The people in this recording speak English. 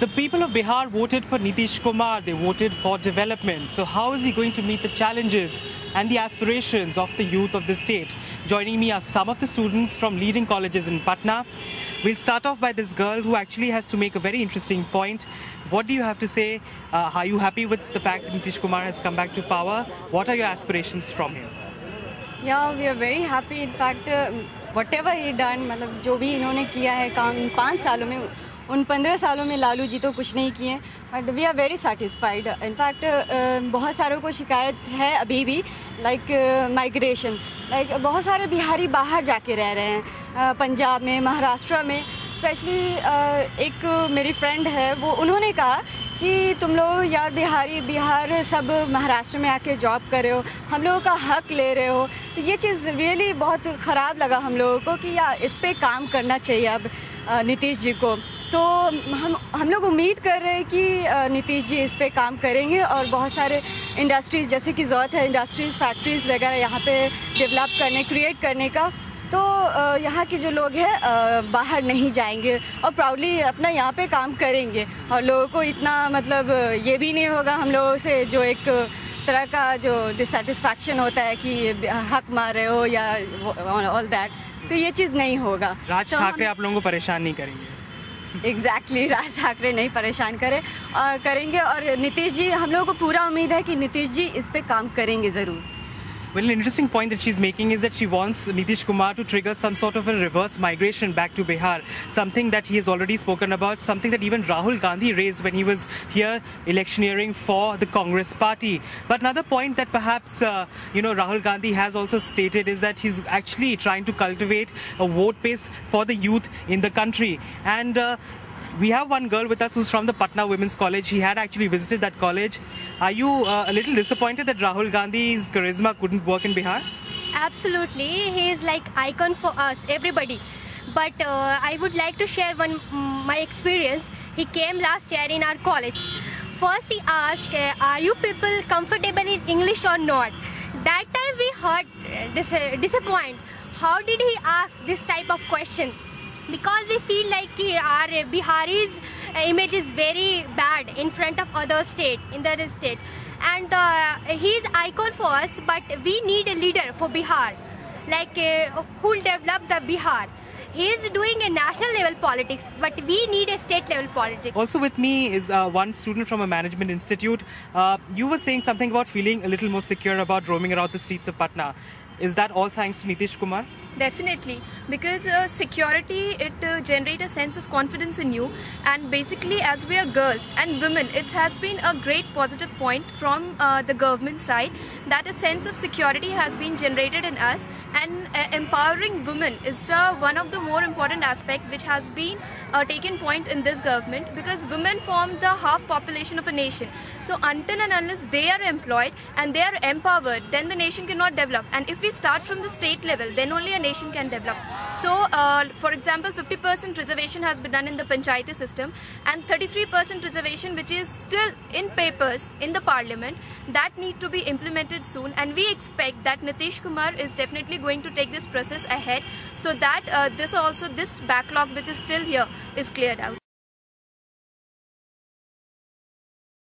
The people of Bihar voted for Nitish Kumar. They voted for development. So how is he going to meet the challenges and the aspirations of the youth of the state? Joining me are some of the students from leading colleges in Patna. We'll start off by this girl who actually has to make a very interesting point. What do you have to say? Are you happy with the fact that Nitish Kumar has come back to power? What are your aspirations from him? Yeah, we are very happy. In fact, whatever he done, मतलब जो भी इन्होंने किया है काम इन 5 सालों में, उन 15 सालों में लालू जी तो कुछ नहीं किए, but we are very satisfied. In fact बहुत सारों को शिकायत है अभी भी, लाइक माइग्रेशन, लाइक बहुत सारे बिहारी बाहर जाके रह रहे हैं, पंजाब में, महाराष्ट्र में. स्पेशली एक मेरी फ्रेंड है, वो उन्होंने कहा कि तुम लोग यार बिहार सब महाराष्ट्र में आके जॉब कर रहे हो, हम लोगों का हक ले रहे हो. तो ये चीज़ रियली बहुत ख़राब लगा हम लोगों को कि यार इस पे काम करना चाहिए अब नीतीश जी को. तो हम लोग उम्मीद कर रहे हैं कि नीतीश जी इस पे काम करेंगे और बहुत सारे इंडस्ट्रीज़ जैसे कि ज़रूरत है, इंडस्ट्रीज़ फैक्ट्रीज़ वगैरह यहाँ पे डेवलप करने, क्रिएट करने का. तो यहाँ के जो लोग हैं बाहर नहीं जाएंगे और प्राउडली अपना यहाँ पे काम करेंगे. और लोगों को इतना मतलब ये भी नहीं होगा हम लोगों से जो एक तरह का जो डिससेटिस्फैक्शन होता है कि हक मार रहे हो या ऑल दैट, तो ये चीज़ नहीं होगा. राज ठाकरे आप लोगों को परेशान नहीं करेंगे? एग्जैक्टली, राज ठाकरे नहीं परेशान करेंगे और नीतीश जी, हम लोगों को पूरा उम्मीद है कि नीतीश जी इस पे काम करेंगे ज़रूर. Well, an interesting point that she's making is that she wants Nitish Kumar to trigger some sort of a reverse migration back to Bihar, something that he has already spoken about, something that even Rahul Gandhi raised when he was here electioneering for the Congress party. But another point that perhaps, Rahul Gandhi has also stated is that he's actually trying to cultivate a vote base for the youth in the country. And we have one girl with us who's from the Patna Women's College. She had actually visited that college. Are you a little disappointed that Rahul Gandhi's charisma couldn't work in Bihar? Absolutely. He is like icon for us, everybody. But I would like to share my experience. He came last year in our college. First he asked, are you people comfortable in English or not? That time we heard disappointed. How did he ask this type of question? Because we feel like our Bihari's image is very bad in front of other state, in the other state. And he is icon for us, but we need a leader for Bihar, like who will develop the Bihar. He is doing a national level politics, but we need a state level politics. Also with me is one student from a management institute. You were saying something about feeling a little more secure about roaming around the streets of Patna. Is that all thanks to Nitish Kumar? Definitely, because security, it generates a sense of confidence in you, and basically as we are girls and women, it has been a great positive point from the government side that a sense of security has been generated in us, and empowering women is one of the more important aspect which has been taken point in this government, because women form the half population of a nation. So until and unless they are employed and they are empowered, then the nation cannot develop. And if we start from the state level, then only a nation can develop. So for example, 50% reservation has been done in the Panchayati system, and 33% reservation which is still in papers in the parliament, that need to be implemented soon. And we expect that Nitish Kumar is definitely going to take this process ahead, so that this backlog which is still here is cleared out.